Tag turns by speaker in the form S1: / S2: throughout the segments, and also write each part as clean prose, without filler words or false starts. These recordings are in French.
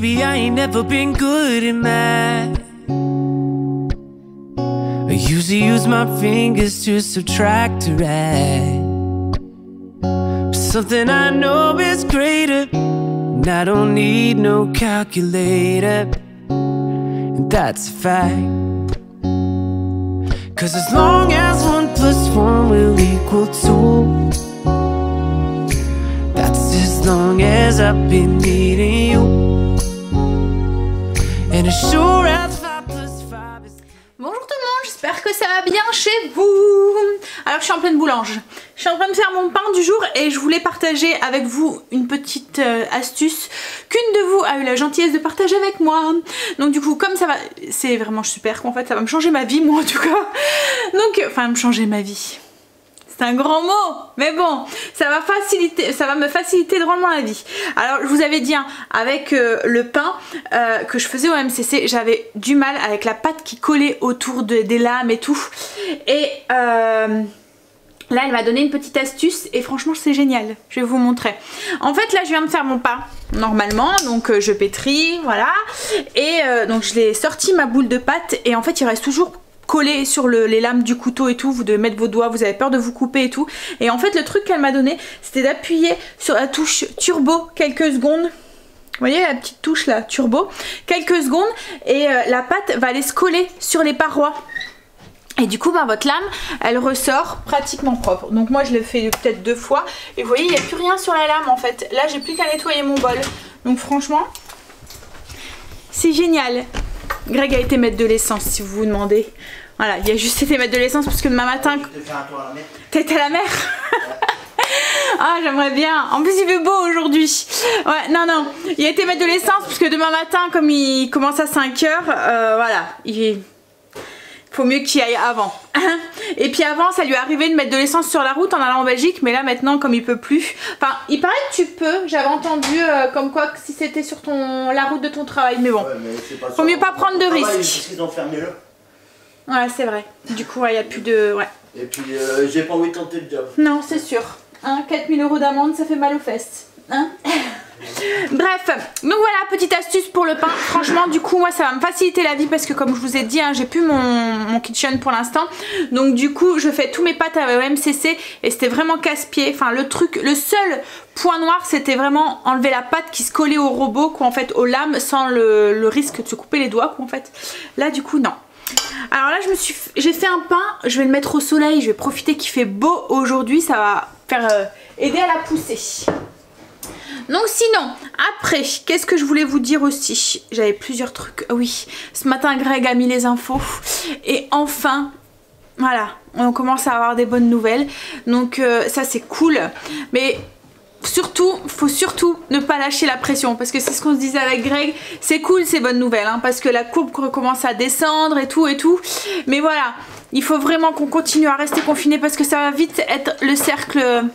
S1: Baby, I ain't never been good in math. I usually use my fingers to subtract or add. But something I know is greater, and I don't need no calculator, and that's a fact. 'Cause as long as 1 + 1 will equal 2, that's as long as I've been needing you. And as sure as 5 + 5 is...
S2: Bonjour tout le monde, j'espère que ça va bien chez vous. Alors je suis en pleine boulange. Je suis en train de faire mon pain du jour et je voulais partager avec vous une petite astuce qu'une de vous a eu la gentillesse de partager avec moi. Donc du coup comme ça va, c'est vraiment super qu'en fait ça va me changer ma vie, moi en tout cas. Donc enfin me changer ma vie. C'est un grand mot, mais bon, ça va me faciliter drôlement la vie. Alors je vous avais dit hein, avec le pain que je faisais au MCC, j'avais du mal avec la pâte qui collait autour des lames et tout. Et là elle m'a donné une petite astuce et franchement c'est génial, je vais vous montrer. En fait là je viens de faire mon pain normalement, donc je pétris, voilà. Et donc je l'ai sorti ma boule de pâte et en fait il reste toujours collé sur les lames du couteau et tout, vous devez mettre vos doigts, vous avez peur de vous couper et tout. Et en fait le truc qu'elle m'a donné c'était d'appuyer sur la touche turbo quelques secondes. Vous voyez la petite touche là, turbo, quelques secondes et la pâte va aller se coller sur les parois. Et du coup bah, votre lame elle ressort pratiquement propre. Donc moi je l'ai fait peut-être 2 fois et vous voyez il n'y a plus rien sur la lame en fait. Là j'ai plus qu'à nettoyer mon bol. Donc franchement c'est génial. Greg a été mettre de l'essence si vous vous demandez. Voilà, il a juste été mettre de l'essence parce que demain matin... T'étais à la mer. Ah j'aimerais bien. En plus il fait beau aujourd'hui. Ouais non non. Il a été mettre de l'essence parce que demain matin comme il commence à 5 h, voilà. Il faut mieux qu'il aille avant. Et puis avant ça lui est arrivé de mettre de l'essence sur la route en allant en Belgique. Mais là maintenant comme il peut plus. Enfin il paraît que tu peux. J'avais entendu comme quoi que si c'était sur la route de ton travail. Mais bon. Ouais, mais faut mieux pas prendre de risques.
S3: Ils ont fermé là.
S2: Ouais c'est vrai. Du coup il n'y a plus de... Ouais.
S3: Et puis j'ai pas envie de tenter le job.
S2: Non c'est sûr. Hein, 4 000 € d'amende ça fait mal aux fesses. Hein. Bref, donc voilà, petite astuce pour le pain. Franchement du coup moi ça va me faciliter la vie parce que comme je vous ai dit hein, j'ai plus mon kitchen pour l'instant. Donc du coup je fais tous mes pâtes à MCC et c'était vraiment casse-pied. Enfin le seul point noir c'était vraiment enlever la pâte qui se collait au robot quoi, en fait aux lames sans le risque de se couper les doigts quoi, en fait. Là du coup non. Alors là j'ai fait un pain, je vais le mettre au soleil, je vais profiter qu'il fait beau aujourd'hui, ça va faire aider à la pousser. Donc sinon, après, qu'est-ce que je voulais vous dire aussi? J'avais plusieurs trucs. Oui, ce matin Greg a mis les infos. Et enfin, voilà, on commence à avoir des bonnes nouvelles. Donc ça c'est cool. Mais surtout, faut surtout ne pas lâcher la pression. Parce que c'est ce qu'on se disait avec Greg. C'est cool ces bonnes nouvelles. Hein, parce que la courbe recommence à descendre et tout et tout. Mais voilà, il faut vraiment qu'on continue à rester confiné. Parce que ça va vite être le cercle...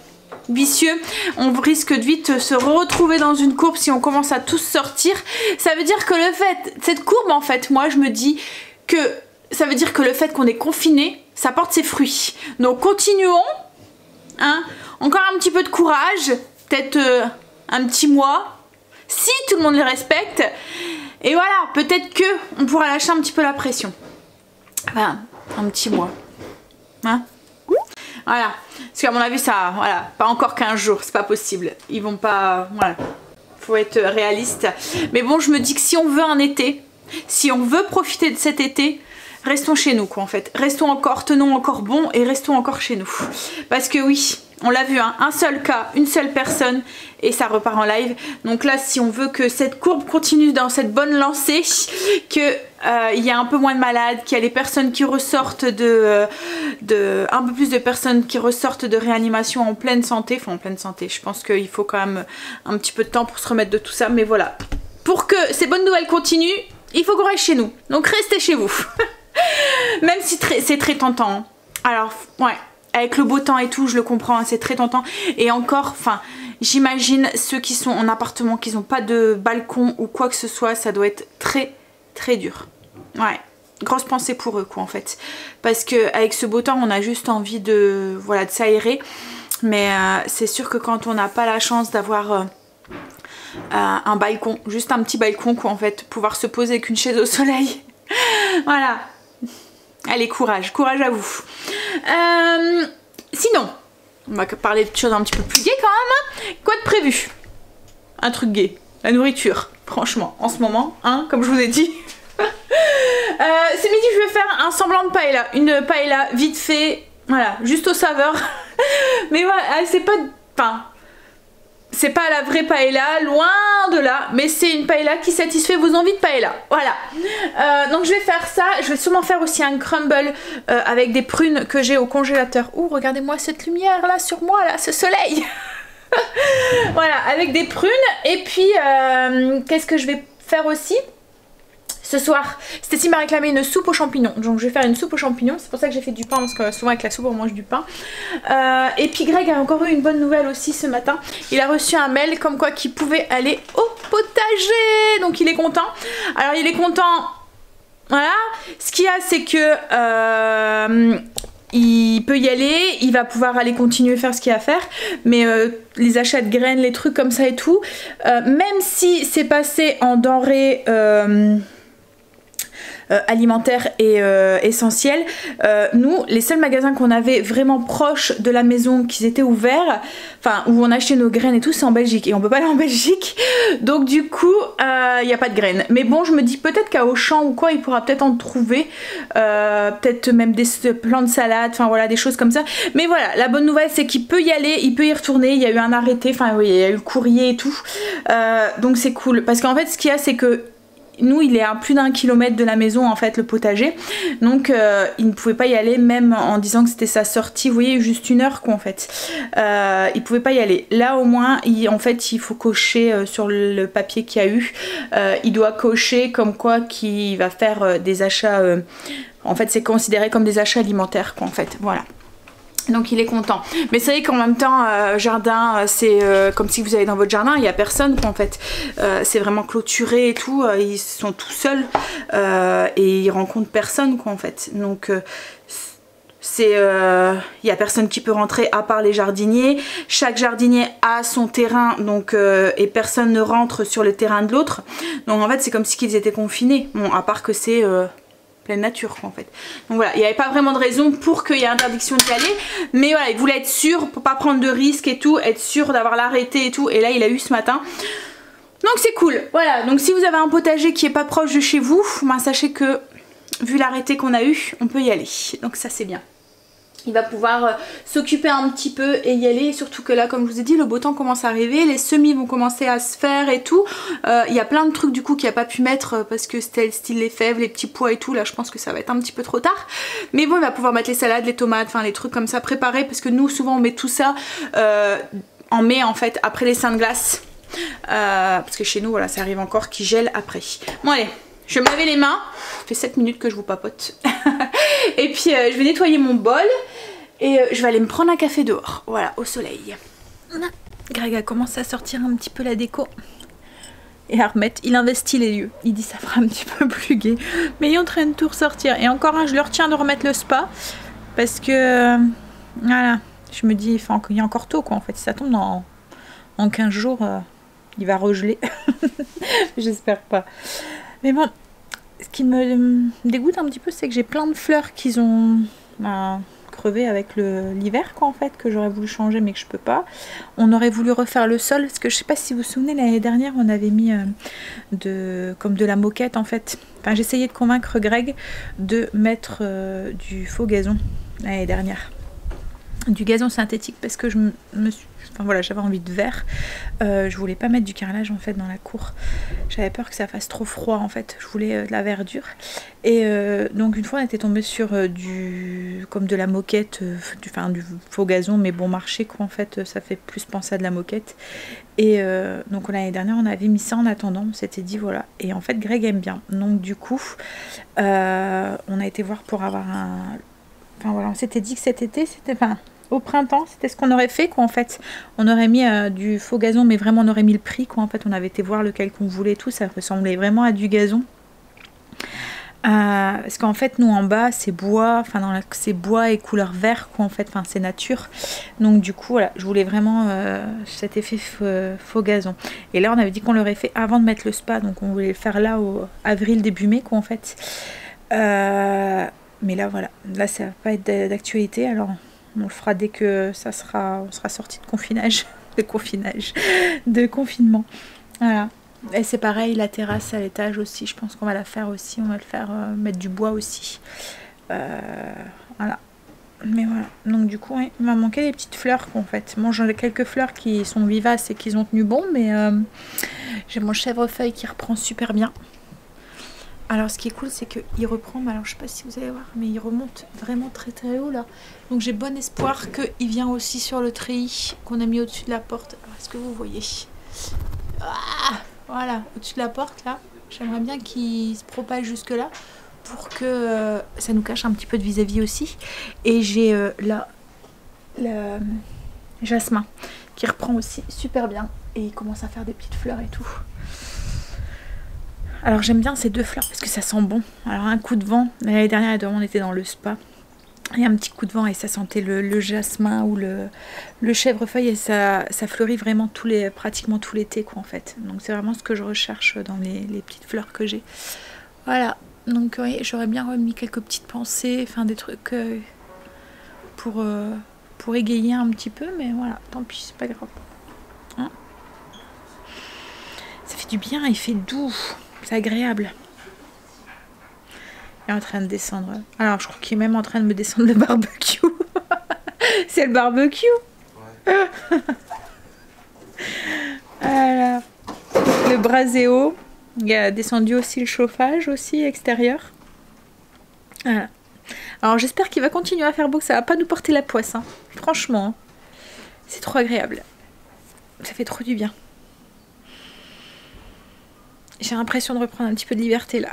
S2: vicieux, on risque de vite se retrouver dans une courbe si on commence à tous sortir. Ça veut dire que cette courbe en fait, moi je me dis que ça veut dire que le fait qu'on est confiné, ça porte ses fruits. Donc continuons, hein, encore un petit peu de courage, peut-être un petit mois, si tout le monde le respecte. Et voilà, peut-être que on pourra lâcher un petit peu la pression. Enfin, un petit mois, hein. Voilà, parce qu'à mon avis ça, voilà, pas encore 15 jours, c'est pas possible. Ils vont pas, voilà, faut être réaliste. Mais bon, je me dis que si on veut un été, si on veut profiter de cet été, restons chez nous quoi en fait. Restons encore, tenons encore bon et restons encore chez nous. Parce que oui, on l'a vu, hein, un seul cas, une seule personne et ça repart en live. Donc là, si on veut que cette courbe continue dans cette bonne lancée, que il y a un peu moins de malades, qu'il y a des personnes qui ressortent un peu plus de personnes qui ressortent de réanimation en pleine santé, enfin en pleine santé, je pense qu'il faut quand même un petit peu de temps pour se remettre de tout ça, mais voilà. Pour que ces bonnes nouvelles continuent, il faut qu'on reste chez nous, donc restez chez vous. Même si c'est très tentant. Hein. Alors, ouais, avec le beau temps et tout, je le comprends, hein, c'est très tentant. Et encore, enfin, j'imagine ceux qui sont en appartement, qui n'ont pas de balcon ou quoi que ce soit, ça doit être très très dur. Ouais, grosse pensée pour eux quoi en fait. Parce que avec ce beau temps, on a juste envie de, voilà, de s'aérer. Mais c'est sûr que quand on n'a pas la chance d'avoir un balcon, juste un petit balcon quoi en fait, pouvoir se poser avec une chaise au soleil. Voilà. Allez, courage à vous. Sinon, on va parler de choses un petit peu plus gaies quand même. Quoi de prévu? Un truc gai, la nourriture, franchement, en ce moment, hein, comme je vous ai dit. Ce midi, je vais faire un semblant de paella. Une paella vite fait, voilà, juste aux saveurs. Mais voilà, c'est pas... Enfin, c'est pas la vraie paella, loin de là, mais c'est une paella qui satisfait vos envies de paella. Voilà. Donc je vais faire ça. Je vais sûrement faire aussi un crumble avec des prunes que j'ai au congélateur. Ouh, regardez-moi cette lumière là sur moi, là, ce soleil. Voilà, avec des prunes. Et puis, qu'est-ce que je vais faire aussi? Ce soir, Stacy m'a réclamé une soupe aux champignons, donc je vais faire une soupe aux champignons. C'est pour ça que j'ai fait du pain, parce que souvent avec la soupe on mange du pain. Et puis Greg a encore eu une bonne nouvelle aussi ce matin. Il a reçu un mail comme quoi qu'il pouvait aller au potager, donc il est content. Alors il est content, voilà. Ce qu'il y a, c'est que il peut y aller, il va pouvoir aller continuer à faire ce qu'il y a à faire, mais les achats de graines, les trucs comme ça et tout, même si c'est passé en denrées alimentaire et essentiel. Nous, les seuls magasins qu'on avait vraiment proches de la maison, qui étaient ouverts, enfin où on achetait nos graines et tout, c'est en Belgique et on peut pas aller en Belgique, donc du coup il n'y a pas de graines. Mais bon, je me dis peut-être qu'à Auchan ou quoi il pourra peut-être en trouver, peut-être même des plants de salade, enfin voilà, des choses comme ça. Mais voilà, la bonne nouvelle c'est qu'il peut y aller, il peut y retourner, il y a eu un arrêté, enfin oui, il y a eu le courrier et tout, donc c'est cool parce qu'en fait ce qu'il y a c'est que nous il est à plus d'1 kilomètre de la maison en fait, le potager, donc il ne pouvait pas y aller même en disant que c'était sa sortie, vous voyez, juste 1 heure quoi en fait, il pouvait pas y aller. Là au moins en fait il faut cocher sur le papier qu'il y a eu, il doit cocher comme quoi qu'il va faire des achats, en fait c'est considéré comme des achats alimentaires quoi en fait, voilà. Donc il est content. Mais c'est vrai qu'en même temps, jardin, c'est comme si vous allez dans votre jardin, il n'y a personne quoi, en fait. C'est vraiment clôturé et tout, ils sont tout seuls et ils rencontrent personne quoi en fait. Donc c'est il n'y a personne qui peut rentrer à part les jardiniers. Chaque jardinier a son terrain, donc et personne ne rentre sur le terrain de l'autre. Donc en fait c'est comme si ils étaient confinés. Bon, à part que c'est pleine nature quoi, en fait. Donc voilà, il n'y avait pas vraiment de raison pour qu'il y ait interdiction d'y aller, mais voilà, il voulait être sûr pour pas prendre de risques et tout, être sûr d'avoir l'arrêté et tout, et là il a eu ce matin. Donc c'est cool, voilà. Donc si vous avez un potager qui est pas proche de chez vous, ben, sachez que vu l'arrêté qu'on a eu, on peut y aller. Donc ça c'est bien. Il va pouvoir s'occuper un petit peu et y aller, surtout que là comme je vous ai dit le beau temps commence à arriver, les semis vont commencer à se faire et tout. Il y a plein de trucs du coup qu'il n'a pas pu mettre parce que c'était le style les fèves, les petits pois et tout, là je pense que ça va être un petit peu trop tard. Mais bon, il va pouvoir mettre les salades, les tomates, enfin les trucs comme ça préparés, parce que nous souvent on met tout ça en mai en fait, après les seins de glace, parce que chez nous voilà ça arrive encore qui gèle après. Bon allez, je vais me laver les mains, ça fait 7 minutes que je vous papote. Et puis je vais nettoyer mon bol et je vais aller me prendre un café dehors, voilà, au soleil. Greg a commencé à sortir un petit peu la déco et à remettre, il investit les lieux, il dit ça fera un petit peu plus gai, mais il est en train de tout ressortir. Et encore un, je le retiens de remettre le spa parce que voilà, je me dis il y a encore tôt quoi en fait, si ça tombe en 15 jours il va regeler. J'espère pas, mais bon. Ce qui me dégoûte un petit peu, c'est que j'ai plein de fleurs qui ont crevé avec l'hiver quoi en fait, que j'aurais voulu changer mais que je peux pas. On aurait voulu refaire le sol, parce que je sais pas si vous vous souvenez, l'année dernière on avait mis comme de la moquette en fait. Enfin j'essayais de convaincre Greg de mettre du faux gazon l'année dernière. Du gazon synthétique, parce que je me suis... Enfin voilà, j'avais envie de vert. Je voulais pas mettre du carrelage en fait dans la cour. J'avais peur que ça fasse trop froid en fait. Je voulais de la verdure. Et donc une fois on était tombé sur comme de la moquette, du faux gazon mais bon marché quoi en fait. Ça fait plus penser à de la moquette. Et donc l'année dernière on avait mis ça en attendant. On s'était dit voilà. Et en fait Greg aime bien. Donc du coup on a été voir pour avoir un... Enfin voilà, on s'était dit que cet été c'était... Enfin, au printemps, c'était ce qu'on aurait fait quoi en fait. On aurait mis du faux gazon, mais vraiment on aurait mis le prix quoi en fait. On avait été voir lequel qu'on voulait et tout, ça ressemblait vraiment à du gazon. Parce qu'en fait nous en bas c'est bois, enfin c'est bois et couleur vert quoi en fait, enfin c'est nature. Donc du coup voilà, je voulais vraiment cet effet faux gazon. Et là on avait dit qu'on l'aurait fait avant de mettre le spa, donc on voulait le faire là au avril début mai quoi en fait. Mais là voilà, là ça va pas être d'actualité, alors on le fera dès que on sera sorti de confinage, de confinement. Voilà. Et c'est pareil, la terrasse à l'étage aussi, je pense qu'on va la faire aussi, on va le faire mettre du bois aussi. Voilà. Mais voilà, donc du coup, ouais, il m'a manqué des petites fleurs en fait. Bon, j'en ai quelques fleurs qui sont vivaces et qui ont tenu bon, mais j'ai mon chèvrefeuille qui reprend super bien. Alors ce qui est cool, c'est qu'il reprend, alors je sais pas si vous allez voir, mais il remonte vraiment très très haut là. Donc j'ai bon espoir qu'il vient aussi sur le treillis qu'on a mis au-dessus de la porte. Est-ce que vous voyez? Voilà, au-dessus de la porte là, j'aimerais bien qu'il se propage jusque là pour que ça nous cache un petit peu de vis-à-vis aussi. Et j'ai là le jasmin qui reprend aussi super bien et il commence à faire des petites fleurs et tout. Alors j'aime bien ces deux fleurs parce que ça sent bon. Alors un coup de vent, l'année dernière on était dans le spa. Et un petit coup de vent et ça sentait le jasmin ou le chèvrefeuille et ça fleurit vraiment pratiquement tout l'été quoi en fait. Donc c'est vraiment ce que je recherche dans les petites fleurs que j'ai. Voilà, donc oui, j'aurais bien remis quelques petites pensées, enfin des trucs pour égayer un petit peu, mais voilà, tant pis, c'est pas grave. Hein, ça fait du bien, il fait doux, c'est agréable. En train de descendre. Alors je crois qu'il est même en train de me descendre le barbecue. C'est le barbecue. Ouais. Voilà. Le braséo. Il a descendu aussi le chauffage aussi extérieur. Voilà. Alors j'espère qu'il va continuer à faire beau, que ça va pas nous porter la poisse. Hein. Franchement, c'est trop agréable. Ça fait trop du bien. J'ai l'impression de reprendre un petit peu de liberté là.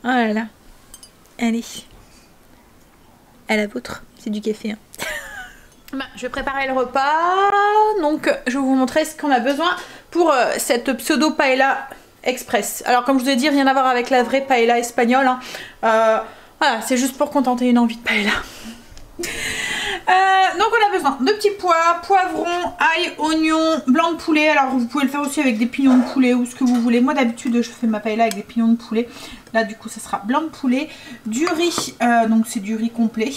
S2: Oh là là. Allez. À la vôtre. C'est du café. Hein. Je vais préparer le repas. Donc je vais vous montrer ce qu'on a besoin pour cette pseudo paella express. Alors comme je vous ai dit, rien à voir avec la vraie paella espagnole. Hein. Voilà, c'est juste pour contenter une envie de paella. Donc on a besoin de petits pois, poivrons, ail, oignons, blanc de poulet. Alors vous pouvez le faire aussi avec des pignons de poulet ou ce que vous voulez. Moi d'habitude je fais ma paella avec des pignons de poulet. Là du coup ça sera blanc de poulet, du riz, donc c'est du riz complet,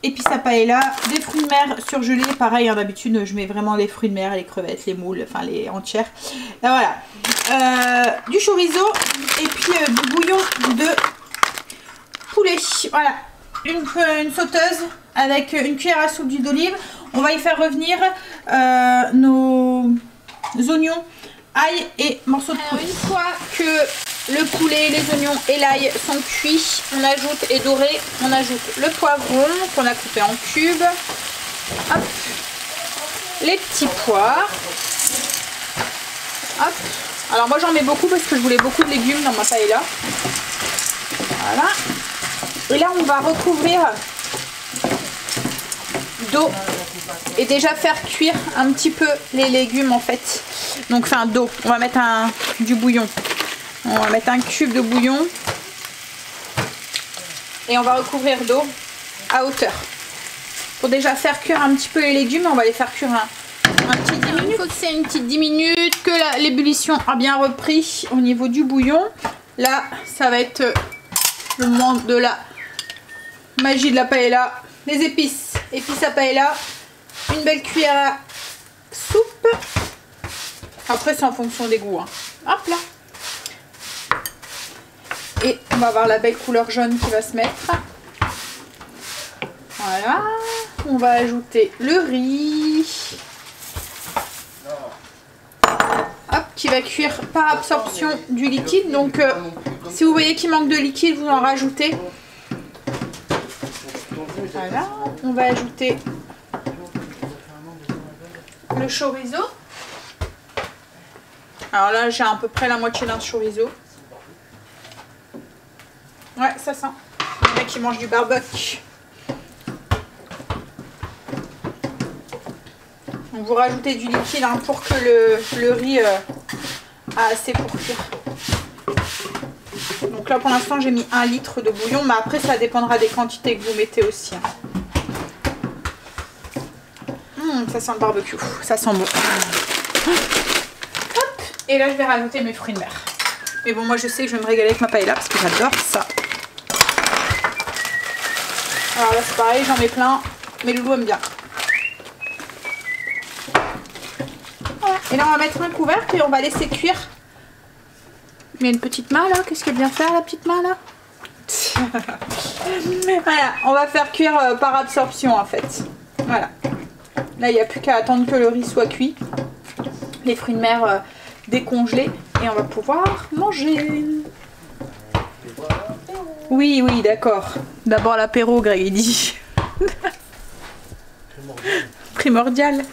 S2: épices à paella, des fruits de mer surgelés. Pareil hein, d'habitude je mets vraiment les fruits de mer, les crevettes, les moules, enfin les entières. Là, voilà, du chorizo et puis du bouillon de poulet. Voilà. Une sauteuse avec une cuillère à soupe d'huile d'olive. On va y faire revenir nos oignons, ail et morceaux de poulet. Une fois que le poulet, les oignons et l'ail sont cuits, on ajoute et dorés, on ajoute le poivron qu'on a coupé en cubes. Hop. Les petits pois. Hop. Alors moi j'en mets beaucoup parce que je voulais beaucoup de légumes dans ma paella. Voilà. Et là on va recouvrir d'eau et déjà faire cuire un petit peu les légumes en fait. Donc enfin d'eau, on va mettre du bouillon. On va mettre un cube de bouillon et on va recouvrir d'eau à hauteur. Pour déjà faire cuire un petit peu les légumes, on va les faire cuire un petit 10 minutes. Il faut que c'est une petite 10 minutes, que l'ébullition a bien repris au niveau du bouillon. Là ça va être le moment de la magie de la paella, les épices à paella, une belle cuillère à soupe. Après c'est en fonction des goûts. Hein. Hop là. Et on va avoir la belle couleur jaune qui va se mettre. Voilà. On va ajouter le riz. Hop, qui va cuire par absorption du liquide. Donc si vous voyez qu'il manque de liquide, vous en rajoutez. Voilà, on va ajouter le chorizo. Alors là, j'ai à peu près la moitié d'un chorizo. Ouais, ça sent. Le mec qui mange du barbecue. Donc vous rajoutez du liquide hein, pour que le riz assez pour cuire. Donc là pour l'instant j'ai mis 1 litre de bouillon, mais après ça dépendra des quantités que vous mettez aussi. Ça sent le barbecue, ça sent bon. Hop. Et là je vais rajouter mes fruits de mer. Mais bon, moi je sais que je vais me régaler avec ma paella parce que j'adore ça. Alors là c'est pareil, j'en mets plein, mais Loulou aime bien. Voilà. Et là on va mettre un couvercle et on va laisser cuire. Il y a une petite main là, qu'est-ce qu'elle vient faire la petite main là? Voilà, on va faire cuire par absorption en fait. Voilà. Là il n'y a plus qu'à attendre que le riz soit cuit. Les fruits de mer décongelés. Et on va pouvoir manger. Oui, oui, d'accord. D'abord l'apéro, Greg, il dit. Primordial.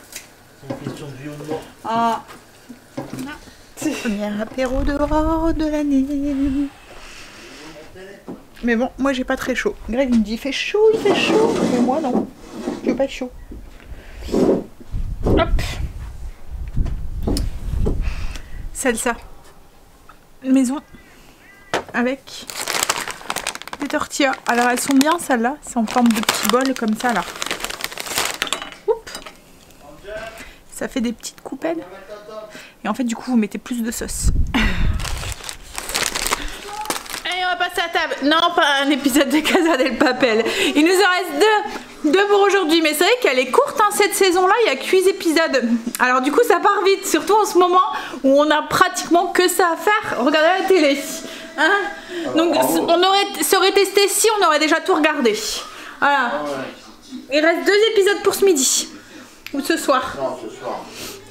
S3: C'est une question de vie ou de mort.
S2: Ah. Premier apéro dehors de l'année. Mais bon, moi j'ai pas très chaud. Greg il me dit il fait chaud, mais moi non. J'ai pas chaud. Hop. Salsa maison avec des tortillas. Alors elles sont bien celles-là, c'est en forme de petits bols comme ça là. Oups. Ça fait des petites coupelles. Et en fait du coup vous mettez plus de sauce. Allez on va passer à table. Non pas un épisode de Casa del Papel. Il nous en reste deux pour aujourd'hui. Mais c'est vrai qu'elle est courte hein, cette saison là. Il y a que 8 épisodes. Alors du coup ça part vite. Surtout en ce moment où on a pratiquement que ça à faire. Regardez la télé. Hein, donc ça aurait testé si on aurait déjà tout regardé. Voilà. Il reste 2 épisodes pour ce midi. Ou ce soir.
S3: Non, ce soir.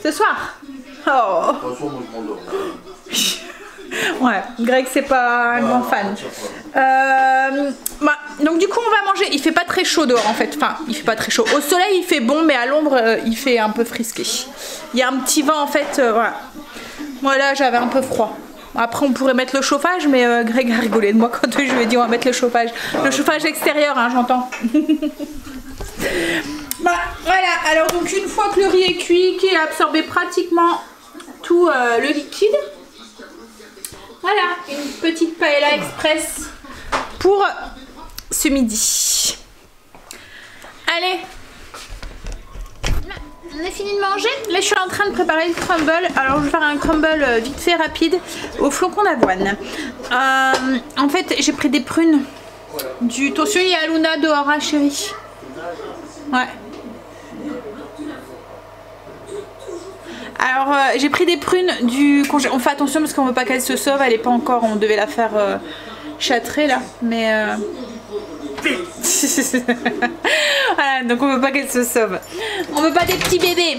S2: Ce soir. Oh.
S3: De toute façon, moi, je m'endors.
S2: Ouais, Greg c'est pas un grand fan. Donc du coup on va manger. Il fait pas très chaud dehors en fait. Enfin il fait pas très chaud. Au soleil il fait bon mais à l'ombre il fait un peu frisqué. Il y a un petit vent en fait. Voilà. Moi là j'avais un peu froid. Après on pourrait mettre le chauffage mais Greg a rigolé de moi quand je lui ai dit on va mettre le chauffage. Le chauffage extérieur hein, j'entends. Voilà, alors donc une fois que le riz est cuit, qu'il a absorbé pratiquement tout le liquide, voilà, une petite paella express pour ce midi. Allez, on a fini de manger. Là je suis en train de préparer le crumble. Alors je vais faire un crumble vite fait rapide au flocon d'avoine. En fait j'ai pris des prunes du Toshio Yaluna de Ora Chéri. Ouais. Alors j'ai pris des prunes du congé. On fait attention parce qu'on veut pas qu'elle se sauve. Elle est pas encore. On devait la faire châtrer là, mais voilà, donc on veut pas qu'elle se sauve. On veut pas des petits bébés.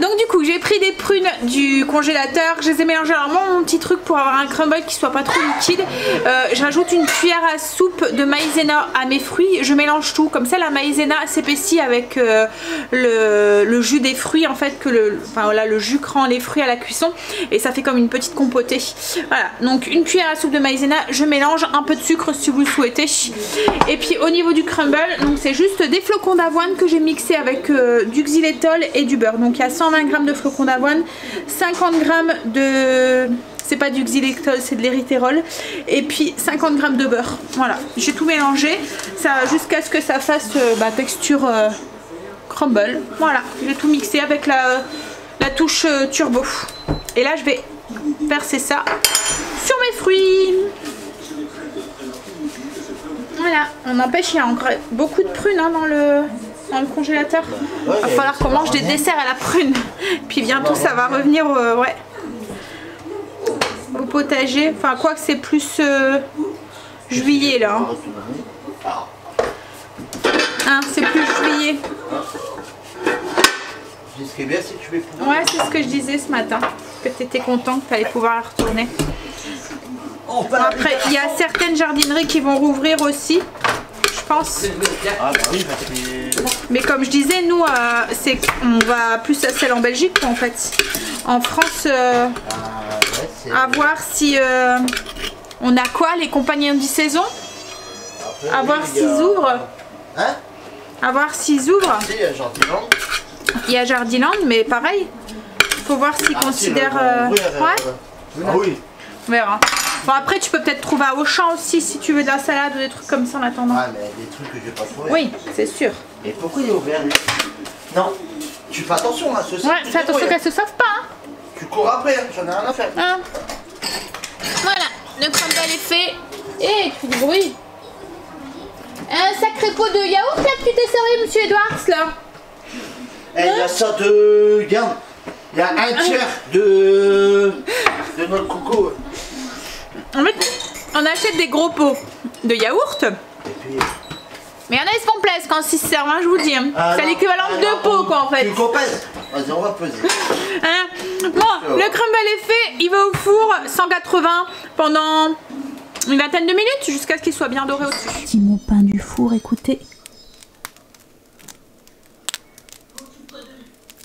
S2: Donc du coup j'ai pris des prunes du congélateur. Je les ai mélangées. Alors moi mon petit truc pour avoir un crumble qui soit pas trop liquide, je rajoute une cuillère à soupe de maïzena à mes fruits. Je mélange tout. Comme ça la maïzena s'épaissit avec le jus des fruits en fait voilà, le jus que rend les fruits à la cuisson et ça fait comme une petite compotée. Voilà, donc une cuillère à soupe de maïzena, je mélange un peu de sucre si vous le souhaitez. Et puis au niveau du crumble, donc c'est juste des flocons d'avoine que j'ai mixé avec du xylitol et du beurre. Donc il y a 120 g de flocons d'avoine, 50 g de... c'est pas du xylitol, c'est de l'érythérol. Et puis 50 g de beurre. Voilà, j'ai tout mélangé jusqu'à ce que ça fasse texture crumble. Voilà, j'ai tout mixé avec la touche turbo. Et là je vais verser ça sur mes fruits. Voilà, on n'empêche, il y a encore beaucoup de prunes hein, dans le congélateur. Il va falloir qu'on mange des desserts à la prune. Puis bientôt ça va revenir au potager. Enfin quoi que c'est plus juillet là. Hein, c'est plus juillet.
S3: Ce bien, si tu veux pouvoir...
S2: Ouais, c'est ce que je disais ce matin. Que tu étais content que tu allais pouvoir la retourner. Bon, après, il y a certaines jardineries qui vont rouvrir aussi, je pense.
S3: Ah bah oui, parce que...
S2: Mais comme je disais, nous, on va plus à celle en Belgique en fait. En France, à voir si on a quoi, les compagnons de saison. À voir s'ils ouvrent.
S3: Hein?
S2: À voir s'ils ouvrent.
S3: Il y a Jardiland.
S2: Il y a Jardiland, mais pareil. Faut voir s'ils considèrent. Ouais.
S3: Ah oui.
S2: On verra. Bon, après, tu peux peut-être trouver à Auchan aussi si tu veux de la salade ou des trucs comme ça en attendant.
S3: Ah, mais des trucs que je vais pas trouver.
S2: Oui, c'est sûr.
S3: Et pourquoi il est ouvert lui? Non, tu fais attention à ce
S2: Ouais, fais attention qu'elle se sauve pas. Hein.
S3: Tu cours après, hein. J'en ai rien à faire.
S2: Hein. Voilà, le crumble est fait. Et tu fais du bruit. Un sacré pot de yaourt là que tu t'es servi, monsieur Edwards là.
S3: Eh, il y a ça de... Regarde, il y a un tiers de notre coco.
S2: En fait, on achète des gros pots de yaourt.
S3: Et puis...
S2: Mais il y en a, ils se font plaisir quand ils se servent, hein, je vous dis. Hein. C'est l'équivalent de 2 pots, quoi, en fait.
S3: Tu pèses. Vas-y, on va peser.
S2: Hein, bon, le crumble est fait. Il va au four 180 pendant une vingtaine de minutes jusqu'à ce qu'il soit bien doré au-dessus. Petit mot pain du four, écoutez.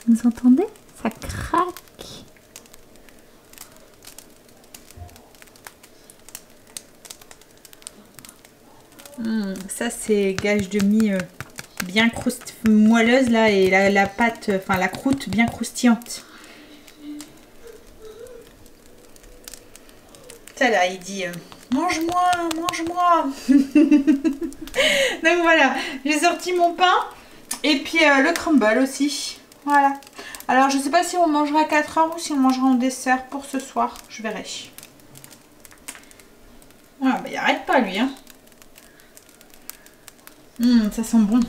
S2: Vous entendez? Ça craque. Ça c'est gage de mie bien moelleuse là et la pâte, enfin la croûte bien croustillante. Ça là il dit mange-moi, mange-moi. Donc voilà, j'ai sorti mon pain et puis le crumble aussi. Voilà. Alors je sais pas si on mangera à 4 heures ou si on mangera en dessert pour ce soir, je verrai. Ah bah il arrête pas lui hein. Ça sent bon.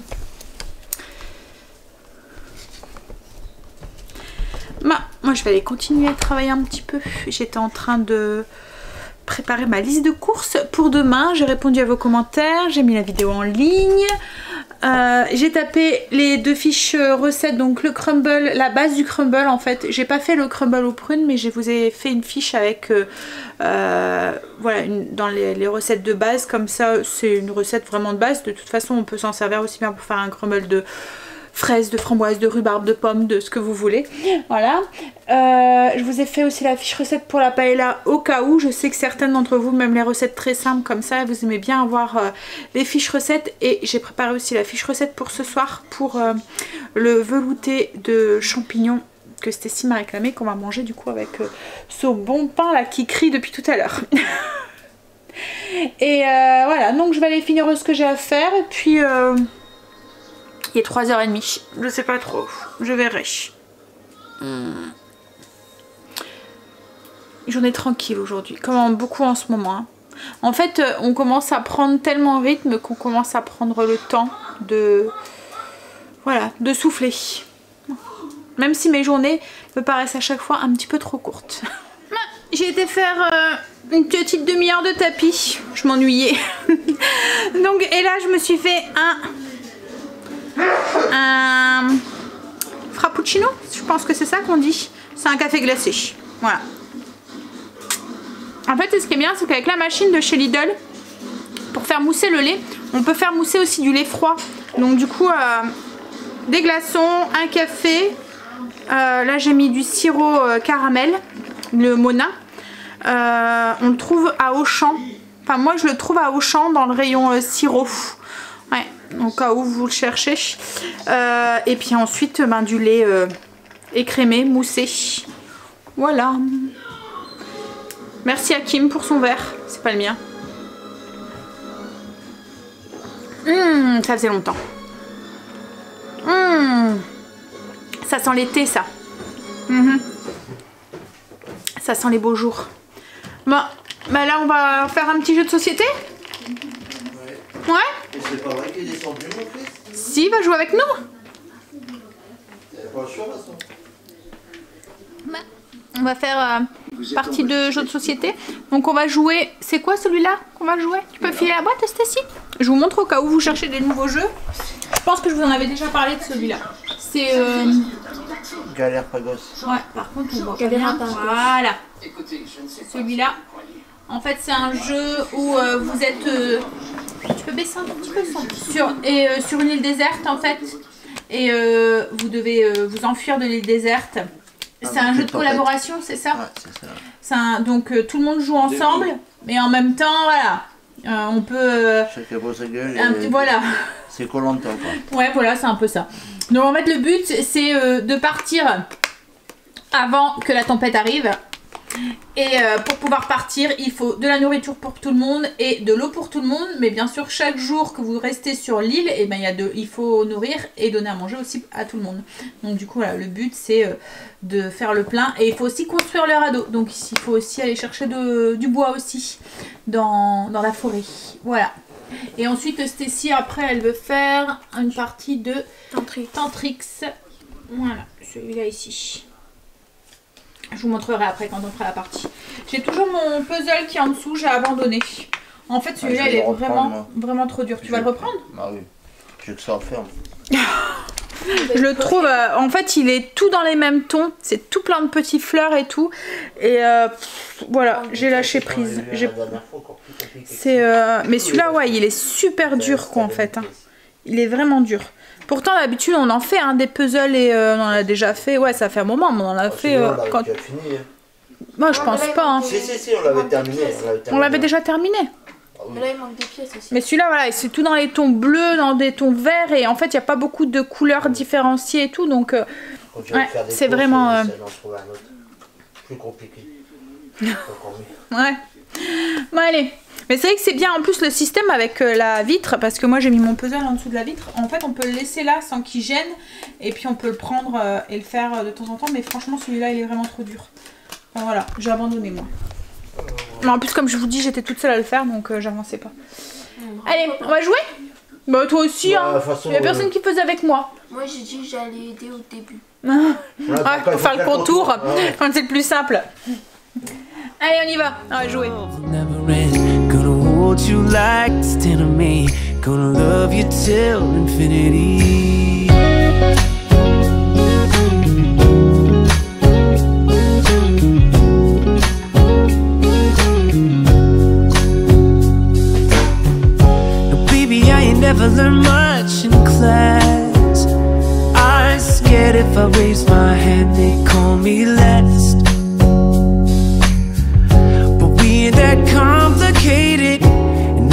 S2: Bah, moi je vais aller continuer à travailler un petit peu. J'étais en train de préparer ma liste de courses pour demain. J'ai répondu à vos commentaires, j'ai mis la vidéo en ligne. J'ai tapé les 2 fiches recettes, donc le crumble, la base du crumble en fait. J'ai pas fait le crumble aux prunes, mais je vous ai fait une fiche avec voilà, dans les recettes de base. Comme ça, c'est une recette vraiment de base. De toute façon, on peut s'en servir aussi bien pour faire un crumble de fraises, de framboises, de rhubarbe, de pommes, de ce que vous voulez. Voilà. Je vous ai fait aussi la fiche recette pour la paella au cas où. Je sais que certaines d'entre vous, même les recettes très simples comme ça, vous aimez bien avoir les fiches recettes. Et j'ai préparé aussi la fiche recette pour ce soir pour le velouté de champignons que Stécie m'a réclamé, qu'on va manger du coup avec ce bon pain là qui crie depuis tout à l'heure. Et voilà, donc je vais aller finir ce que j'ai à faire et puis... il est 3h30, je sais pas trop, je verrai. Journée tranquille aujourd'hui, comme beaucoup en ce moment. Hein. En fait, on commence à prendre tellement rythme qu'on commence à prendre le temps de, voilà, de souffler. Même si mes journées me paraissent à chaque fois un petit peu trop courtes. J'ai été faire une petite demi-heure de tapis, je m'ennuyais. Donc, et là je me suis fait un frappuccino, je pense que c'est ça qu'on dit. C'est un café glacé. Voilà. En fait, ce qui est bien, c'est qu'avec la machine de chez Lidl, pour faire mousser le lait, on peut faire mousser aussi du lait froid. Donc du coup, des glaçons, un café. Là, j'ai mis du sirop caramel, le Mona. On le trouve à Auchan. Enfin, moi, je le trouve à Auchan dans le rayon sirop. Ouais. Au cas où vous le cherchez. Et puis ensuite du lait écrémé, moussé. Voilà. Merci à Kim pour son verre. C'est pas le mien. Ça faisait longtemps. Ça sent l'été ça. Ça sent les beaux jours. Bon, bah là on va faire un petit jeu de société. Ouais.
S3: Et c'est pas vrai qu'il est descendu mon fils?
S2: Si, il va jouer avec nous.
S3: Pas sûr, là, ça.
S2: On va faire partie de jeu de société. Donc on va jouer. C'est quoi celui-là qu'on va jouer? Tu peux filer la boîte, Stécie? Je vous montre au cas où vous cherchez des nouveaux jeux. Je pense que je vous en avais déjà parlé de celui-là. C'est
S3: Galère pas gosse.
S2: ouais, par contre on voit bien. Voilà. Celui-là. En fait c'est un jeu où vous êtes... tu peux baisser un petit peu le son. Sur une île déserte en fait. Et vous devez vous enfuir de l'île déserte. C'est un jeu de collaboration, c'est ça?
S3: Ouais, c'est ça.
S2: Donc tout le monde joue ensemble, mais en même temps, voilà, on peut...
S3: Chacun pour sa gueule.
S2: Voilà.
S3: C'est Koh-Lanta quoi.
S2: Ouais, voilà, c'est un peu ça. Donc en fait, le but, c'est de partir avant que la tempête arrive. Et pour pouvoir partir, il faut de la nourriture pour tout le monde et de l'eau pour tout le monde. Mais bien sûr, chaque jour que vous restez sur l'île, eh ben, il faut nourrir et donner à manger aussi à tout le monde. Donc du coup, voilà, le but c'est de faire le plein. Et il faut aussi construire le radeau. Donc il faut aussi aller chercher du bois aussi dans la forêt. Voilà. Et ensuite, Stécie, après, elle veut faire une partie de Tantrix. Voilà, celui-là ici. Je vous montrerai après quand on fera la partie. J'ai toujours mon puzzle qui est en dessous, j'ai abandonné. En fait, celui-là, il est vraiment trop dur. Tu vas le reprendre?
S3: Ah oui, j'ai que ça à faire.
S2: Je le trouve, en fait, il est tout dans les mêmes tons. C'est tout plein de petites fleurs et tout. Et voilà, j'ai lâché prise. Mais celui-là, ouais, il est super dur, quoi, en fait. Hein. Il est vraiment dur. Pourtant, d'habitude, on en fait hein, des puzzles et on en a déjà fait. Ouais, ça fait un moment, mais on en a fait. Quand...
S3: fini, hein.
S2: Moi, je pense pas. Hein.
S3: Si, on l'avait terminé.
S2: On l'avait déjà terminé.
S4: Mais là, il manque des pièces aussi.
S2: Mais celui-là, voilà, c'est tout dans les tons bleus, dans des tons verts. Et en fait, il n'y a pas beaucoup de couleurs différenciées et tout. Donc, ouais, c'est vraiment.
S3: Plus compliqué.
S2: Ouais. Bon, allez. Mais c'est vrai que c'est bien en plus le système avec la vitre, parce que moi j'ai mis mon puzzle en dessous de la vitre. En fait on peut le laisser là sans qu'il gêne, et puis on peut le prendre et le faire de temps en temps, mais franchement celui-là il est vraiment trop dur. Enfin, voilà, j'ai abandonné moi. Mais en plus comme je vous dis j'étais toute seule à le faire, donc j'avançais pas. Allez, on va jouer? Bah toi aussi hein, il y a personne qui faisait avec moi.
S4: Moi j'ai dit que j'allais aider au début.
S2: Pour faire le contour, quand c'est le plus simple. Allez on y va, on va jouer.
S1: You like this to me, gonna love you till infinity. No, baby, I ain't never learned much in class. I'm scared if I raise my hand, they call me last. But we ain't that complicated.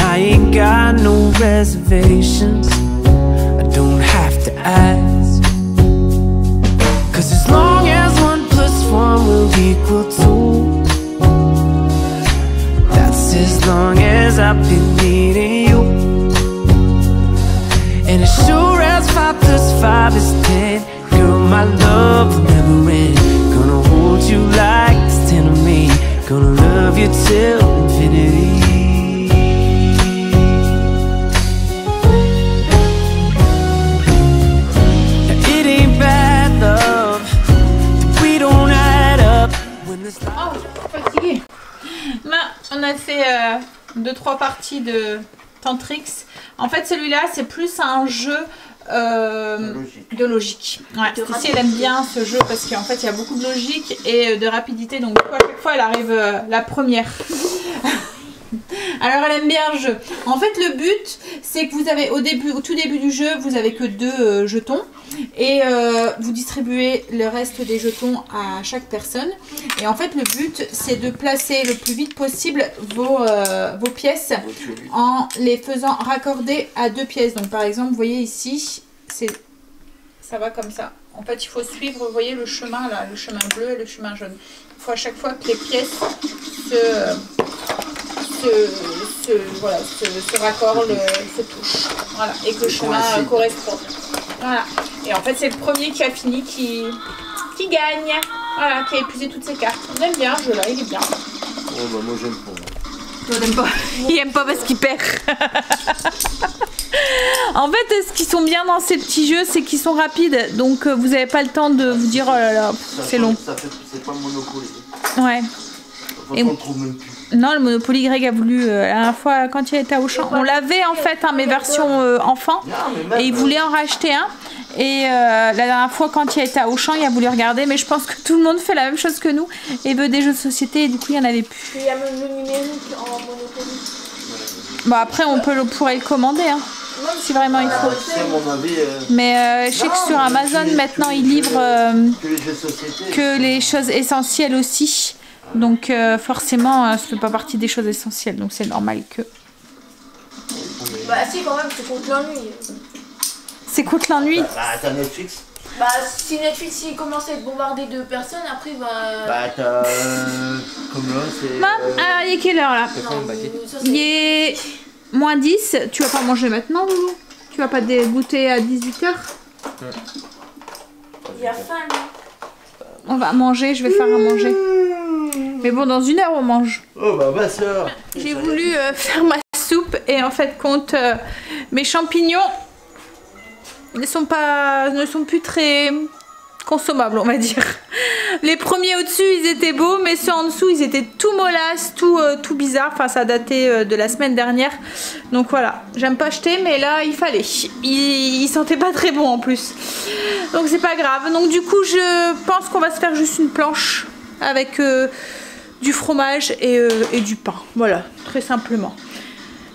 S1: I ain't got no reservations, I don't have to ask. Cause as long as 1 + 1 will equal 2, that's as long as I've been needing you. And as sure as 5 + 5 is 10, girl, my love will never end. Gonna hold you like this 10 of me, gonna love you till infinity.
S2: Oh, fatiguée. On a fait 2-3 parties de Tantrix. En fait, celui-là, c'est plus un jeu de logique. Ouais, Stécie, elle aime bien ce jeu parce qu'en fait, il y a beaucoup de logique et de rapidité. Donc, du coup, à chaque fois, elle arrive la première. Alors elle aime bien le jeu. En fait le but c'est que vous avez au tout début du jeu vous avez que 2 jetons et vous distribuez le reste des jetons à chaque personne. Et en fait le but c'est de placer le plus vite possible vos pièces en les faisant raccorder à 2 pièces. Donc par exemple vous voyez ici ça va comme ça. En fait il faut suivre vous voyez le chemin là, le chemin bleu et le chemin jaune. Il faut à chaque fois que les pièces se raccordent, se touchent. Voilà, et que le chemin correspond. Voilà. Et en fait, c'est le premier qui a fini qui gagne. Voilà, qui a épuisé toutes ses cartes. On aime bien ce jeu-là, il est bien.
S3: Oh bah moi j'aime pas.
S2: Toi t'aimes pas. Il aime pas parce qu'il perd. En fait, ce qui sont bien dans ces petits jeux, c'est qu'ils sont rapides. Donc vous n'avez pas le temps de vous dire oh là là, c'est long.
S3: C'est pas le Monopoly.
S2: Ouais.
S3: Et on trouve même plus.
S2: Non, le Monopoly Greg a voulu la dernière fois quand il était à Auchan. On l'avait en fait, hein, mais version enfant. Et il voulait en racheter un. Et la dernière fois quand il a été à Auchan, il a voulu regarder. Mais je pense que tout le monde fait la même chose que nous et veut des jeux de société. Et du coup, il n'y en avait plus.
S4: Il y a même le numérique en Monopoly.
S2: Bon, après, on pourrait le commander. Hein, si vraiment il faut. Mais je sais que sur Amazon, maintenant, ils livrent que les choses essentielles aussi. Donc forcément, ça fait pas partie des choses essentielles, donc c'est normal que...
S4: Bah si quand même, c'est contre l'ennui.
S2: C'est contre l'ennui.
S3: Bah t'as Netflix.
S4: Bah, si Netflix il commence à être bombardé de personnes, après bah.
S3: Bah, t'as. Comme là, c'est.
S2: Alors, il est quelle heure là?
S4: Non, ça,
S2: Il est moins 10. Tu vas pas manger maintenant, Loulou? Tu vas pas goûter à 18 h?
S4: il a faim, lui.
S2: On va manger, je vais faire à manger. Mais bon, dans 1 heure, on mange.
S3: Oh bah, ma soeur.
S2: J'ai voulu faire ma soupe et en fait, compte mes champignons ne sont plus très consommables, on va dire. Les premiers au-dessus, ils étaient beaux, mais ceux en dessous, ils étaient tout mollasses, tout bizarre. Enfin, ça datait de la semaine dernière. Donc voilà, j'aime pas acheter, mais là, il fallait. Ils sentaient pas très bon en plus. Donc c'est pas grave. Donc du coup, je pense qu'on va se faire juste une planche avec du fromage et du pain. Voilà, très simplement.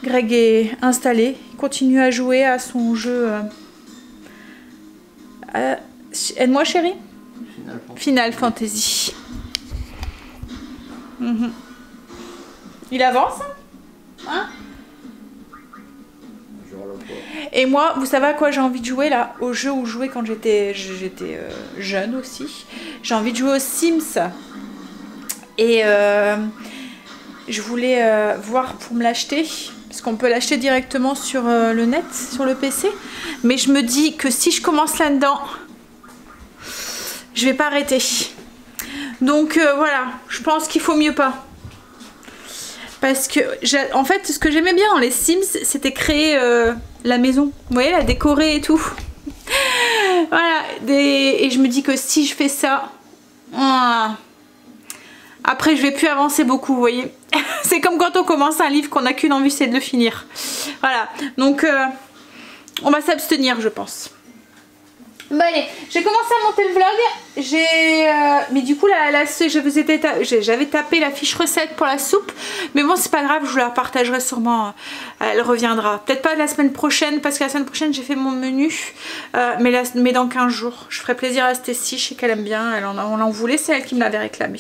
S2: Greg est installé, il continue à jouer à son jeu. Aide-moi chérie. Final Fantasy. Il avance, hein? Et moi, vous savez à quoi j'ai envie de jouer là? Au jeu où je jouais quand j'étais jeune aussi. J'ai envie de jouer aux Sims. Et je voulais voir pour me l'acheter. Parce qu'on peut l'acheter directement sur le net, sur le PC. Mais je me dis que si je commence là-dedans, je vais pas arrêter. Donc voilà, je pense qu'il faut mieux pas. Parce que, en fait, ce que j'aimais bien dans les Sims, c'était créer la maison. Vous voyez, la décorer et tout. Voilà. Et je me dis que si je fais ça... Après, je vais plus avancer beaucoup, vous voyez. C'est comme quand on commence un livre qu'on n'a qu'une envie, c'est de le finir. Voilà. Donc, on va s'abstenir, je pense. Bon allez, j'ai commencé à monter le vlog, mais du coup j'avais tapé la fiche recette pour la soupe, mais bon c'est pas grave, je vous la partagerai sûrement, elle reviendra. Peut-être pas la semaine prochaine, parce que la semaine prochaine j'ai fait mon menu, mais dans 15 jours. Je ferai plaisir à Stécie, je sais qu'elle aime bien, on en voulait, c'est elle qui me l'avait réclamé.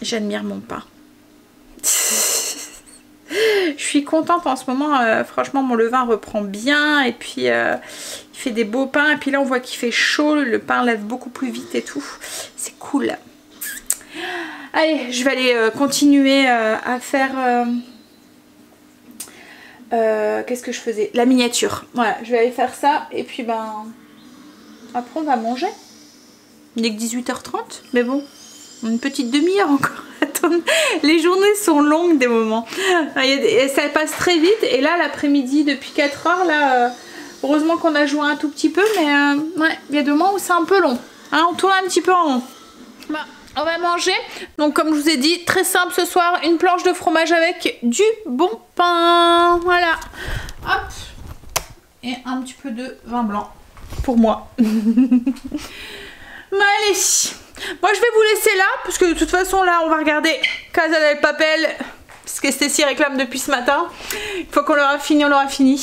S2: J'admire mon pain. Je suis contente en ce moment, franchement mon levain reprend bien et puis il fait des beaux pains et puis là on voit qu'il fait chaud, le pain lève beaucoup plus vite et tout, c'est cool. Allez, je vais aller continuer à faire, qu'est-ce que je faisais? La miniature, voilà, je vais aller faire ça et puis après on va manger. Il n'est que 18h30, mais bon, une petite demi-heure encore. Les journées sont longues des moments. Ça passe très vite. Et là, l'après-midi, depuis 4 heures, là, heureusement qu'on a joué un tout petit peu. Mais ouais, il y a des moments où c'est un peu long. Hein, on tourne un petit peu en rond. Bah, on va manger. Donc, comme je vous ai dit, très simple ce soir. Une planche de fromage avec du bon pain. Voilà. Hop. Et un petit peu de vin blanc. Pour moi. Bah, allez. Moi je vais vous laisser là, parce que de toute façon là on va regarder Casa del Papel, parce que Stécie réclame depuis ce matin. Une fois qu'on l'aura fini, on l'aura fini.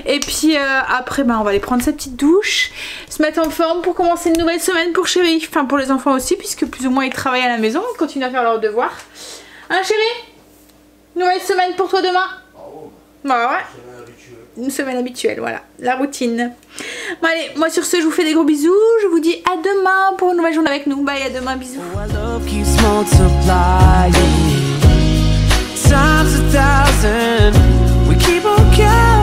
S2: Et puis après on va aller prendre sa petite douche, se mettre en forme pour commencer une nouvelle semaine pour chérie. Enfin pour les enfants aussi, puisque plus ou moins ils travaillent à la maison, ils continuent à faire leurs devoirs. Hein chérie? Nouvelle semaine pour toi demain? Bah ouais. Une semaine habituelle, voilà, la routine. Bon allez, moi sur ce je vous fais des gros bisous, je vous dis à demain pour une nouvelle journée avec nous. Bye, à demain, bisous. Times 1,000, we keep on counting.